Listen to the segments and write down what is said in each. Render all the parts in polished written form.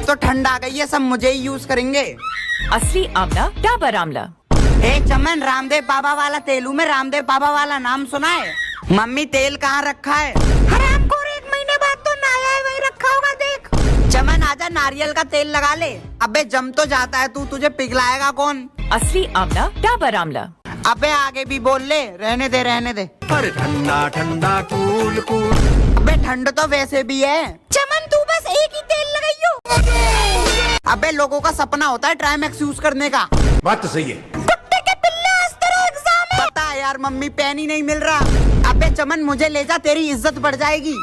अब तो ठंड आ गई है, सब मुझे ही यूज करेंगे। असली आंवला डाबर आंवला। चमन, रामदेव बाबा वाला तेलू में रामदेव बाबा वाला नाम सुना है? मम्मी तेल कहाँ रखा है? हरामखोर, 1 महीने बाद तो नया है, वही रखा होगा देख। चमन आजा, नारियल का तेल लगा ले। अबे जम तो जाता है तू, तुझे पिघलाएगा कौन? असली आंवला डाबर आंवला। अबे आगे भी बोल ले, रहने दे रहने दे। अरे ठंडा ठंडा कूल कूल। अबे ठंड तो वैसे भी है। चमन तू बस एक ही तेल लगाइयो। अबे लोगों का सपना होता है ट्राइमेक्स यूज करने का। बात तो सही है। कुत्ते के पिल्ले, आज तेरा एग्जाम है। पता है यार, मम्मी पेन ही नहीं मिल रहा। अबे चमन मुझे ले जा, तेरी इज्जत बढ़ जाएगी।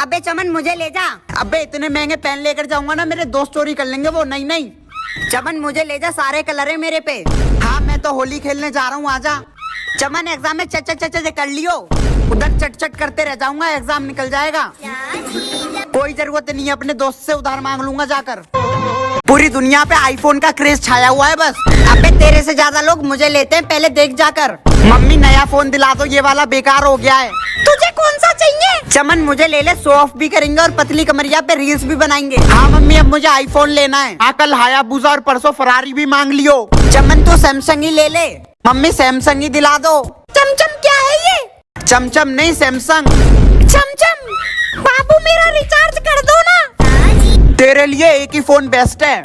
अबे चमन मुझे ले जा। अबे इतने महंगे पेन लेकर जाऊंगा ना, मेरे दोस्त चोरी कर लेंगे वो। नहीं नहीं चमन मुझे ले जा, सारे कलर है मेरे पे। हाँ मैं तो होली खेलने जा रहा हूँ, आजा। चमन एग्जाम में चट चट चट कर लियो, उधर चट चट करते रह जाऊंगा, एग्जाम निकल जाएगा। कोई जरूरत नहीं है, अपने दोस्त से उधार मांग लूंगा जाकर। पूरी दुनिया पे आईफोन का क्रेज छाया हुआ है बस। अबे तेरे से ज्यादा लोग मुझे लेते हैं, पहले देख जाकर। मम्मी नया फोन दिला दो, ये वाला बेकार हो गया है। तुझे कौन सा चाहिए? चमन मुझे ले ले, शो ऑफ भी करेंगे और पतली कमरिया पे रील्स भी बनाएंगे। हाँ मम्मी, अब मुझे आईफोन लेना है। कल हायाबुसा और परसों फरारी भी मांग लियो। चमन तू सैमसंग ही ले ले। मम्मी सैमसंग ही दिला दो। चमचम क्या है ये? चमचम नहीं, सैमसंग। चमचम बाबू मेरा रिचार्ज कर दो ना। तेरे लिए एक ही फोन बेस्ट है।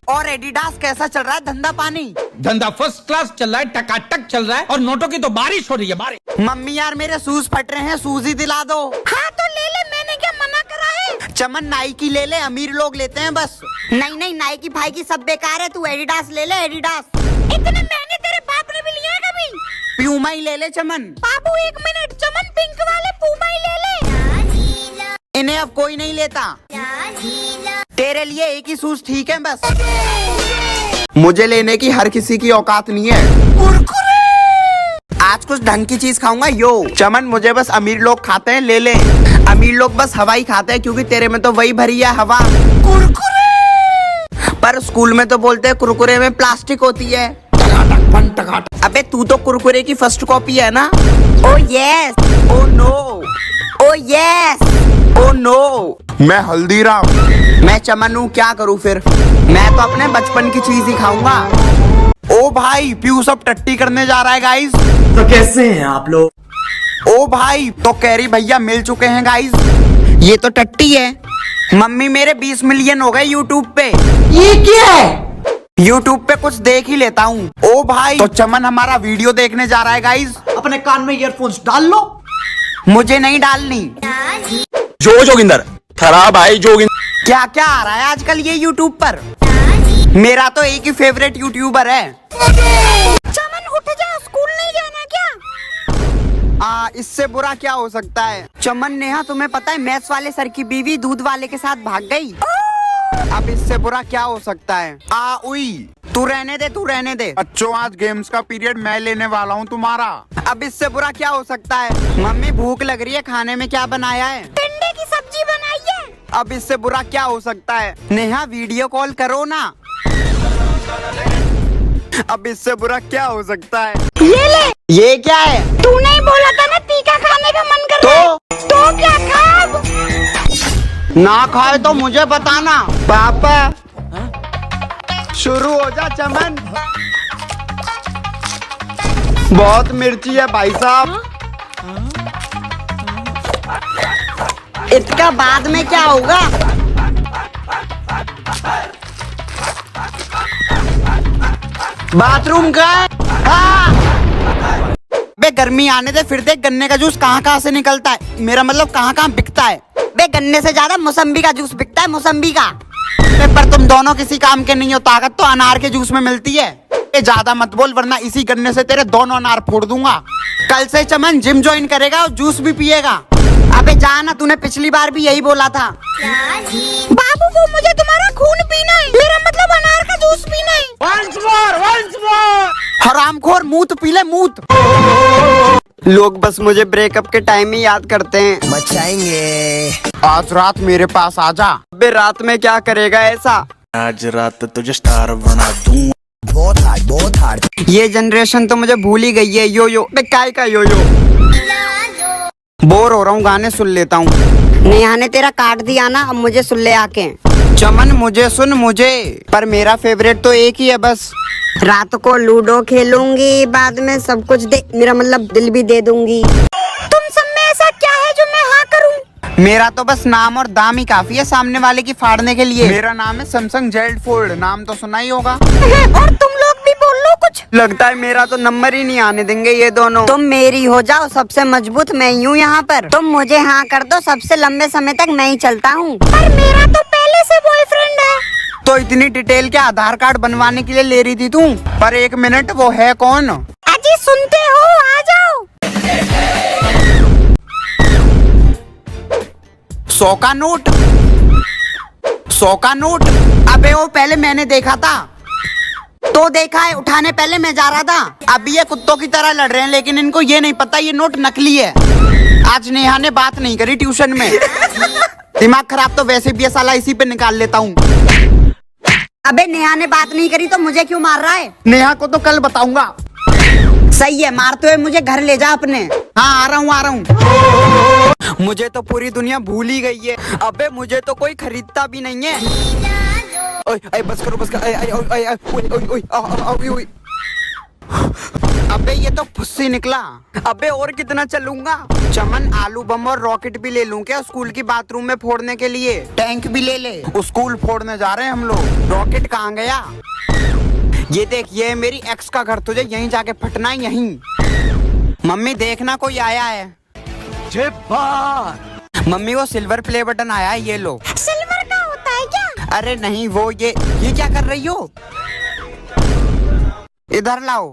और एडिडास कैसा चल रहा है धंधा पानी? धंधा फर्स्ट क्लास चल रहा है, टकाटक चल रहा है, और नोटों की तो बारिश हो रही है, बारिश। मम्मी यार मेरे शूज फट रहे हैं, शूज ही दिला दो। हाँ तो ले ले, मैंने क्या मना करा है? चमन नाइकी ले ले, अमीर लोग लेते हैं बस। नहीं नहीं नाइकी भाई की सब बेकार है, तू एडिडास ले ले, एडिडास। इतने महंगे तेरे बाप ने भी लिए हैं कभी? प्यूमा ही ले ले चमन। बाबू 1 मिनट, चमन पिंक वाले पूमा ही ले ले। इन्हें अब कोई नहीं लेता। तेरे लिए एक ही शूज ठीक है बस। मुझे लेने की हर किसी की औकात नहीं है। कुरकुरे आज कुछ ढंग की चीज खाऊंगा यो। चमन मुझे बस अमीर लोग खाते हैं, ले ले। अमीर लोग बस हवा ही खाते हैं, क्योंकि तेरे में तो वही भरी है हवा। कुरकुरे पर स्कूल में तो बोलते हैं कुरकुरे में प्लास्टिक होती है। अबे तू तो कुरकुरे की फर्स्ट कॉपी है ना? Oh yes, oh no, oh yes, oh no. मैं हल्दीराम। मैं चमन हूँ, क्या करूँ फिर? मैं तो अपने बचपन की चीज ही खाऊंगा। ओ भाई पीयूष अब टट्टी करने जा रहा है गाइस। तो कैसे हैं आप लोग? ओ भाई तो कैरी भैया मिल चुके हैं गाइस। ये तो टट्टी है। मम्मी मेरे 20 मिलियन हो गए यूट्यूब पे। ये क्या है? यूट्यूब पे कुछ देख ही लेता हूँ। ओ भाई तो चमन हमारा वीडियो देखने जा रहा है गाइस। अपने कान में ईयरफोन्स डाल लो। मुझे नहीं डालनी। जोगिंदर खराब भाई जोगिंदर। क्या क्या आ रहा है आजकल ये यूट्यूब पर? मेरा तो एक ही फेवरेट यूट्यूबर है। चमन उठ जा, स्कूल नहीं जाना क्या? इससे बुरा क्या हो सकता है? चमन नेहा तुम्हें पता है मैथ्स वाले सर की बीवी दूध वाले के साथ भाग गई। अब इससे बुरा क्या हो सकता है? उई तू रहने दे, तू रहने दे। बच्चों आज गेम्स का पीरियड मैं लेने वाला हूँ तुम्हारा। अब इससे बुरा क्या हो सकता है? मम्मी भूख लग रही है, खाने में क्या बनाया है? टिंडे की सब्जी बनाई है। अब इससे बुरा क्या हो सकता है? नेहा वीडियो कॉल करो ना। अब इससे बुरा क्या हो सकता है? ये ले। ये क्या है? तूने ही बोला था ना तीखा खाने का मन कर रहा है। तो क्या खा? ना खाए तो मुझे बताना। पापा शुरू हो जा चमन। बहुत मिर्ची है भाई साहब। इसका बाद में क्या होगा? बाथरूम का है? हाँ। बे गर्मी आने दे, फिर देख गन्ने का जूस कहाँ कहाँ से निकलता है। मेरा मतलब कहाँ कहाँ बिकता है। बे गन्ने से ज्यादा मौसम्बी का जूस बिकता है, मौसम्बी का। पर तुम दोनों किसी काम के नहीं हो, ताकत तो अनार के जूस में मिलती है। ज्यादा मत बोल वरना इसी गन्ने से तेरे दोनों अनार फोड़ दूंगा। कल से चमन जिम ज्वाइन करेगा और जूस भी पिएगा। अबे जाना, तूने पिछली बार भी यही बोला था। बाबू वो मुझे तुम्हारा खून पीना है, मेरा मतलब अनार का जूस पीना है। Once more! हरामखोर मूत पी ले, मूत। लोग बस मुझे ब्रेकअप के टाइम ही याद करते हैं। मचाएंगे। आज रात मेरे पास आजा। अबे रात में क्या करेगा ऐसा? आज रात तुझे स्टार बना दूं। बहुत हार्ड। ये जनरेशन तो मुझे भूल ही गई है। यो यो, बे काय का यो यो। बोर हो रहा हूँ, गाने सुन लेता हूँ। नेहा ने तेरा काट दिया ना, अब मुझे सुन ले आके। चमन मुझे सुन मुझे, पर मेरा फेवरेट तो एक ही है बस। रात को लूडो खेलूंगी, बाद में सब कुछ दे, मेरा मतलब दिल भी दे दूंगी। तुम सब में ऐसा क्या है जो मैं हाँ करूँ? मेरा तो बस नाम और दाम ही काफी है सामने वाले की फाड़ने के लिए। मेरा नाम है सैमसंग जेड फोल्ड, नाम तो सुना ही होगा। और तुम लोग भी बोल लो कुछ। लगता है मेरा तो नंबर ही नहीं आने देंगे ये दोनों। तुम मेरी हो जाओ, सबसे मजबूत मैं ही हूँ यहाँ पर। तुम मुझे हाँ कर दो, सबसे लंबे समय तक मैं ही चलता हूँ। पर मेरा तो पहले से बॉयफ्रेंड है। तो इतनी डिटेल के आधार कार्ड बनवाने के लिए ले रही थी तू? पर एक मिनट, वो है कौन? अजी सुनते हो, आ जाओ। 100 का नोट, 100 का नोट। अबे वो पहले मैंने देखा था। तो देखा है, उठाने पहले मैं जा रहा था। अब ये कुत्तों की तरह लड़ रहे हैं, लेकिन इनको ये नहीं पता ये नोट नकली है। आज नेहा ने बात नहीं करी ट्यूशन में। दिमाग खराब तो वैसे भी है साला, इसी पे निकाल लेता हूँ। अबे नेहा ने बात नहीं करी तो मुझे क्यों मार रहा है? नेहा को तो कल बताऊंगा। सही है, मारते हुए मुझे घर ले जा अपने। हाँ आ रहा हूँ, आ रहा हूँ। मुझे तो पूरी दुनिया भूल ही गई है। अबे मुझे तो कोई खरीदता भी नहीं है। ओए, ओए, बस करो, बस करो। ओए, ओए, ओए, ओए, ओए, ओए, ओए, ओए। अबे ये तो फुस्सी निकला। अबे और कितना चलूंगा? चमन आलू बम और रॉकेट भी ले लूं क्या स्कूल की बाथरूम में फोड़ने के लिए? टैंक भी ले ले, स्कूल फोड़ने जा रहे हैं हम लोग। रॉकेट कहाँ गया? ये देख, ये है मेरी एक्स का घर, तुझे यहीं जाके फटना है, यहीं। मम्मी देखना कोई आया है। मम्मी वो सिल्वर प्ले बटन आया है, ये लो। सिल्वर का होता है क्या? अरे नहीं, वो ये क्या कर रही हो? इधर लाओ।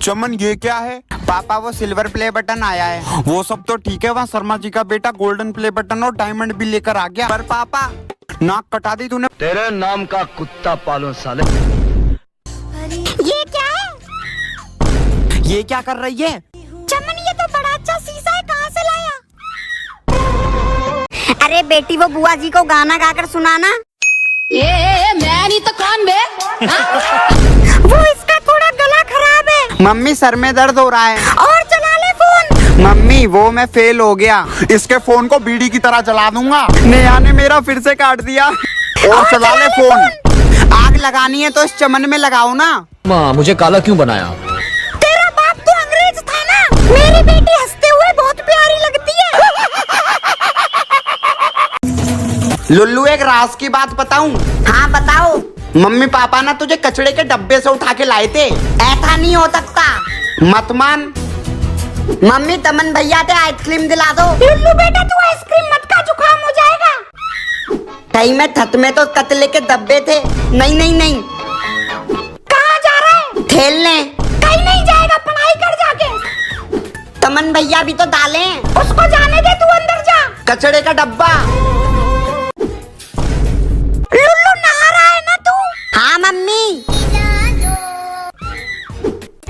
चमन ये क्या है? पापा वो सिल्वर प्ले बटन आया है। वो सब तो ठीक है, वहाँ शर्मा जी का बेटा गोल्डन प्ले बटन और डायमंड भी लेकर आ गया। पर पापा, नाक कटा दी तूने। तेरे नाम का कुत्ता पालो साले। ये क्या है? ये क्या कर रही है? चमन ये तो बड़ा अच्छा शीशा है, कहाँ से लाया? अरे बेटी, वो बुआ जी को गाना गाकर सुनाना। ये मैं नहीं तो कौन बे? वो इसका थोड़ा गला खराब है। मम्मी सर में दर्द हो रहा है। और चला ले फोन। मम्मी वो मैं फेल हो गया। इसके फोन को बीड़ी की तरह जला दूंगा। नेहा ने मेरा फिर से काट दिया। और चला ले फोन। आग लगानी है तो इस चमन में लगाओ ना। माँ मुझे काला क्यों बनाया? तेरा बाप तो अंग्रेज था ना। मेरी बेटी हंसते हुए बहुत प्यारी लगती है। लुल्लू एक राज की बात बताऊं? हाँ बताओ। मम्मी पापा ना तुझे कचड़े के डब्बे से उठा के लाए थे। ऐसा नहीं हो सकता। मत मान। मम्मी तमन भैया थे, आइसक्रीम दिला दो। लुल्लू बेटा तू आइसक्रीम मत खा, जुकाम हो जाएगा। कहीं में थत में तो कतले के डब्बे थे। नहीं नहीं नहीं। कहाँ जा रहा है? खेलने। कहीं नहीं जाएगा, पढ़ाई कर जाके। तमन भैया भी तो डाले हैं। उसको जाने दे, तू अंदर जा। कचड़े का डब्बा। लुल्लू नहा रहा है ना तू? हाँ मम्मी।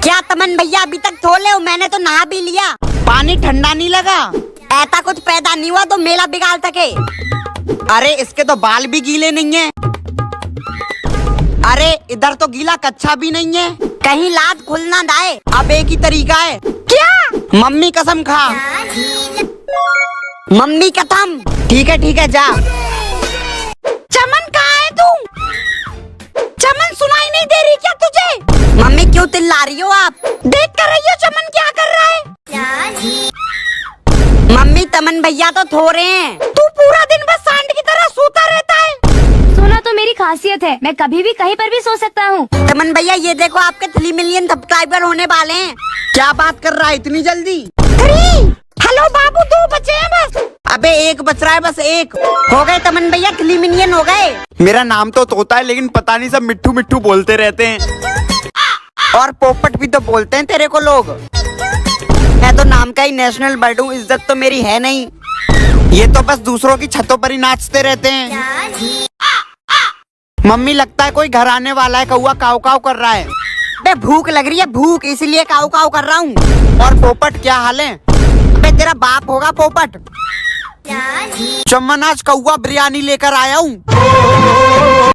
क्या तमन भैया अभी तक धोले हो? मैंने तो नहा भी लिया। पानी ठंडा नहीं लगा? ऐसा कुछ पैदा नहीं हुआ तो मेला बिगाड़ सके। अरे इसके तो बाल भी गीले नहीं है। अरे इधर तो गीला कच्चा भी नहीं है। कहीं लात खुल ना दाए। अब एक ही तरीका है। क्या? मम्मी कसम खा। मम्मी कसम। ठीक है जा। चमन कहाँ है तू? चमन सुनाई नहीं दे रही क्या तुझे? मम्मी क्यों चिल्ला रही हो आप? देख कर रही हो चमन क्या कर रहा है? मम्मी तमन भैया तो थो रहे हैं। तू पूरा दिन बस सांड की तरह सोता रहता है। सोना तो मेरी खासियत है, मैं कभी भी कहीं पर भी सो सकता हूँ। तमन भैया ये देखो, आपके 3 मिलियन सब्सक्राइबर होने वाले हैं। क्या बात कर रहा है इतनी जल्दी? 3। हेलो बाबू, 2 बचे हैं बस। अबे एक बच रहा है, बस एक। हो गए तमन भैया, 3 मिलियन हो गए। मेरा नाम तो तोता है, लेकिन पता नहीं सब मिट्ठू मिट्ठू बोलते रहते हैं। और पोपट भी तो बोलते हैं तेरे को लोग। मैं तो नाम का ही नेशनल बर्ड हूँ, इज्जत तो मेरी है नहीं। ये तो बस दूसरों की छतों पर ही नाचते रहते हैं। मम्मी लगता है कोई घर आने वाला है, कौआ काव काव कर रहा है। बे भूख लग रही है, भूख, इसलिए काऊ काऊ कर रहा हूँ। और पोपट क्या हाल है? बे तेरा बाप होगा पोपट। चमन आज कौआ बिरयानी लेकर आया हूँ।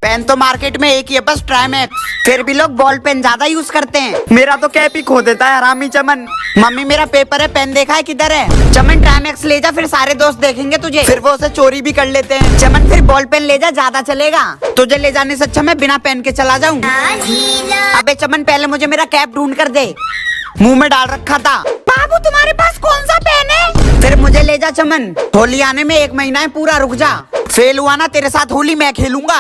पेन तो मार्केट में एक ही है बस, ट्राइमैक्स। फिर भी लोग बॉल पेन ज्यादा यूज करते हैं। मेरा तो कैप ही खो देता है हरामी चमन। मम्मी मेरा पेपर है, पेन देखा है किधर है? चमन ट्राइमैक्स ले जा, फिर सारे दोस्त देखेंगे तुझे, फिर वो उसे चोरी भी कर लेते हैं। चमन फिर बॉल पेन ले जा, ज्यादा चलेगा। तुझे ले जाने से अच्छा मैं बिना पेन के चला जाऊँ। अबे चमन पहले मुझे मेरा कैप ढूंढ कर दे, मुंह में डाल रखा था। बाबू तुम्हारे पास कौन सा पेन है? फिर मुझे ले जा चमन, होली आने में 1 महीना है पूरा, रुक जा। फेल हुआ ना तेरे साथ होली मैं खेलूंगा।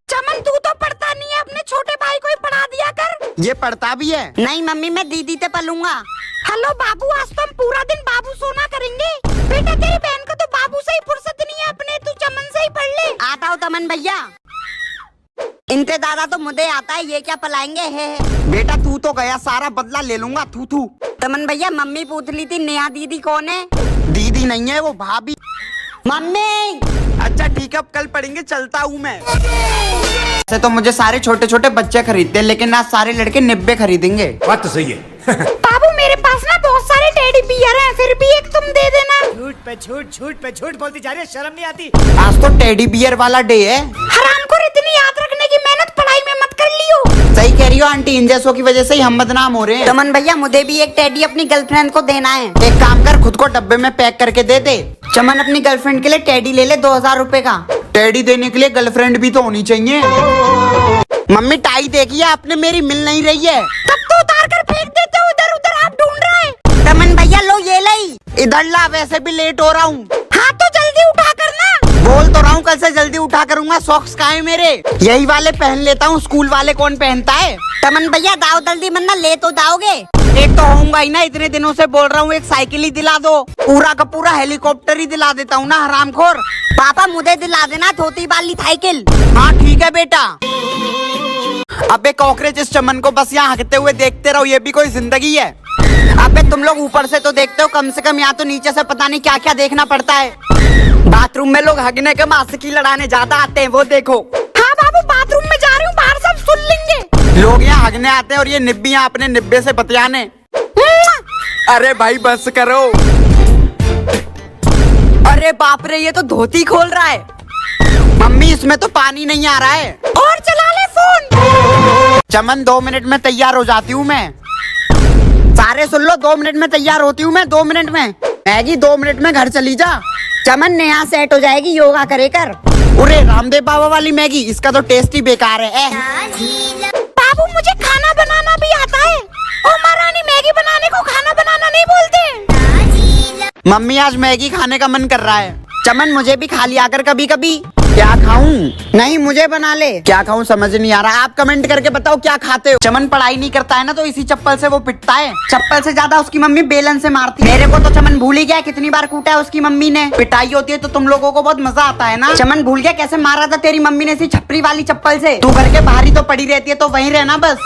चमन तू तो पढ़ता नहीं है, अपने छोटे भाई को ही पढ़ा दिया कर। ये पढ़ता भी है। नहीं मम्मी मैं दीदी से पलूंगा। हेलो बाबू, आज तो हम पूरा दिन बाबू सोना करेंगे। बेटा तेरी बहन को तो बाबू से ही फुर्सत नहीं है, अपने तू चमन से ही पढ़ ले। आता हूँ तमन भैया। इनके दादा तो मुझे आता है, ये क्या पलाएंगे है। बेटा तू तो गया, सारा बदला ले लूंगा। थू थू। तमन भैया मम्मी पूछ ली थी नेहा दीदी कौन है? दीदी नहीं है वो, भाभी। मम्मी अच्छा ठीक है, अब कल पढ़ेंगे, चलता हूँ मैं। वैसे तो मुझे सारे छोटे छोटे बच्चे खरीदते हैं, लेकिन आज सारे लड़के निब्बे खरीदेंगे। बात तो सही है। बाबू मेरे पास ना बहुत सारे टेडी बियर हैं, फिर भी एक तुम दे देना। झूठ पे झूठ बोलती जा रही है, शर्म नहीं आती। आज तो टेडी बियर वाला डे है। हरामखोर, इतनी याद रखने की मेहनत पढ़ाई में मत कर लियो। सही कह रही हो आंटी, इन जैसों की वजह से ही हम बदनाम हो रहे हैं। तमन भैया मुझे भी एक टेडी अपनी गर्लफ्रेंड को देना है। एक काम कर, खुद को डब्बे में पैक करके दे दे। चमन अपनी गर्लफ्रेंड के लिए टेडी ले ले 2000 रुपए का। टेडी देने के लिए गर्लफ्रेंड भी तो होनी चाहिए। मम्मी टाई देखिए आपने, मेरी मिल नहीं रही है। तब तो उतार कर फेंक देते हो, इधर उधर आप ढूंढ रहे हैं। तमन भैया लो ये लाई। इधर ला, वैसे भी लेट हो रहा हूँ। हाँ तो जल्दी उठा करना। बोल तो रहा हूँ कल से जल्दी उठा करूंगा। सॉक्स कहाँ है मेरे? यही वाले पहन लेता हूँ, स्कूल वाले कौन पहनता है? तमन भैया दाओ जल्दी, वरना ले तो जाओगे। एक तो होऊंगा ही ना, इतने दिनों से बोल रहा हूँ एक साइकिल ही दिला दो। पूरा का पूरा हेलीकॉप्टर ही दिला देता हूँ ना हरामखोर। पापा मुझे दिला देना धोती वाली साइकिल। हाँ ठीक है बेटा। अबे कॉकरोच, इस चमन को बस यहाँ हकते हुए देखते रहो, ये भी कोई जिंदगी है? अबे तुम लोग ऊपर से तो देखते हो, कम से कम यहाँ तो नीचे से पता नहीं क्या क्या देखना पड़ता है। बाथरूम में लोग हगने के मास्की लड़ाने ज्यादा आते हैं, वो देखो। हाँ बाबू बाथरूम में जा रही हूँ, बाहर सब सुन लेंगे। लोग यहाँ हगने आते हैं और ये निब्बियाँ अपने निब्बे से बतियाने। अरे भाई बस करो। अरे बाप रे, ये तो धोती खोल रहा है। मम्मी इसमें तो पानी नहीं आ रहा है। और चला ले फोन। चमन 2 मिनट में तैयार हो जाती हूँ मैं। सारे सुन लो, 2 मिनट में तैयार होती हूँ मैं, 2 मिनट में। मैगी 2 मिनट में घर चली जा। चमन नेहा सेट हो जाएगी योगा करे कर। अरे रामदेव बाबा वाली मैगी, इसका तो टेस्ट ही बेकार है। बाबू मुझे खाना बनाना भी आता है। ओ महारानी, मैगी बनाने को खाना बनाना नहीं बोलते। मम्मी आज मैगी खाने का मन कर रहा है। चमन मुझे भी खा लिया कर कभी कभी। क्या खाऊं? नहीं मुझे बना ले। क्या खाऊं समझ नहीं आ रहा, आप कमेंट करके बताओ क्या खाते हो। चमन पढ़ाई नहीं करता है ना, तो इसी चप्पल से वो पिटता है। चप्पल से ज्यादा उसकी मम्मी बेलन से मारती है। मेरे को तो चमन भूल ही गया कितनी बार कूटा है उसकी मम्मी ने। पिटाई होती है तो तुम लोगों को बहुत मजा आता है ना। चमन भूल गया कैसे मारा था तेरी मम्मी ने इसी छपरी वाली चप्पल से। तू घर के बाहर ही तो पड़ी रहती है, तो वहीं रहना बस।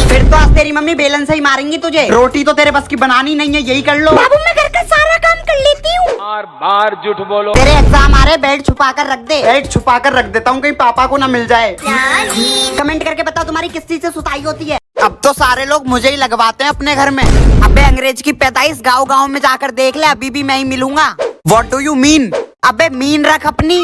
फिर तो आज तेरी मम्मी बेलन से ही मारेंगी तुझे। रोटी तो तेरे बस की बनानी नहीं है, यही कर लो। बाबू मैं घर का सारा काम कर लेती हूँ। बार झूठ बोलो। तेरे एग्जाम आ रहे, बेल्ट छुपा कर रख दे। बेल्ट छुपा कर रख देता हूँ, कहीं पापा को ना मिल जाए। कमेंट करके बताओ तुम्हारी किस चीज से सुताई होती है। अब तो सारे लोग मुझे ही लगवाते हैं अपने घर में। अबे अंग्रेज की पैदाइश गाँव गाँव में जाकर देख ले, अभी भी मैं ही मिलूंगा। What do you mean? अबे मीन रख अपनी।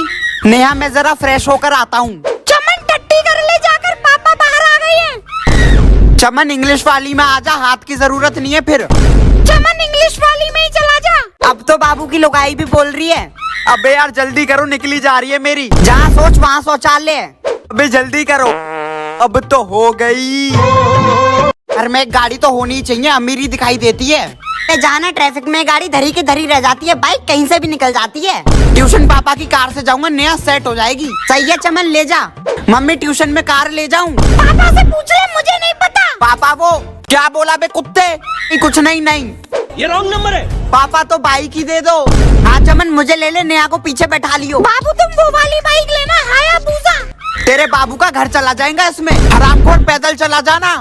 नेहा मैं जरा फ्रेश होकर आता हूँ। चमन टट्टी कर ले जाकर, पापा बाहर आ गए हैं। चमन इंग्लिश वाली में आजा, हाथ की जरूरत नहीं है फिर। चमन इंग्लिश वाली में ही चला जा। अब तो बाबू की लुगाई भी बोल रही है। अबे यार जल्दी करो, निकली जा रही है मेरी। जहाँ सोच वहाँ शौचालय है। अबे जल्दी करो। अब तो हो गई। घर में एक गाड़ी तो होनी चाहिए, अमीरी दिखाई देती है। जाना ट्रैफिक में गाड़ी धरी के धरी रह जाती है, बाइक कहीं से भी निकल जाती है। ट्यूशन पापा की कार से जाऊंगा, नया सेट हो जाएगी। सही है चमन ले जा। मम्मी ट्यूशन में कार ले जाऊं? पापा से पूछ ले, मुझे नहीं पता। पापा वो क्या बोला बे कुत्ते? कुछ नहीं। ये रॉन्ग नंबर है। पापा तो बाइक ही दे दो। हाँ चमन मुझे ले ले, नेहा को पीछे बैठा लियो। बाबू तुम वो वाली बाइक लेना, हायाबुसा। तेरे बाबू का घर चला जाएगा इसमें, हरामखोर पैदल चला जाना।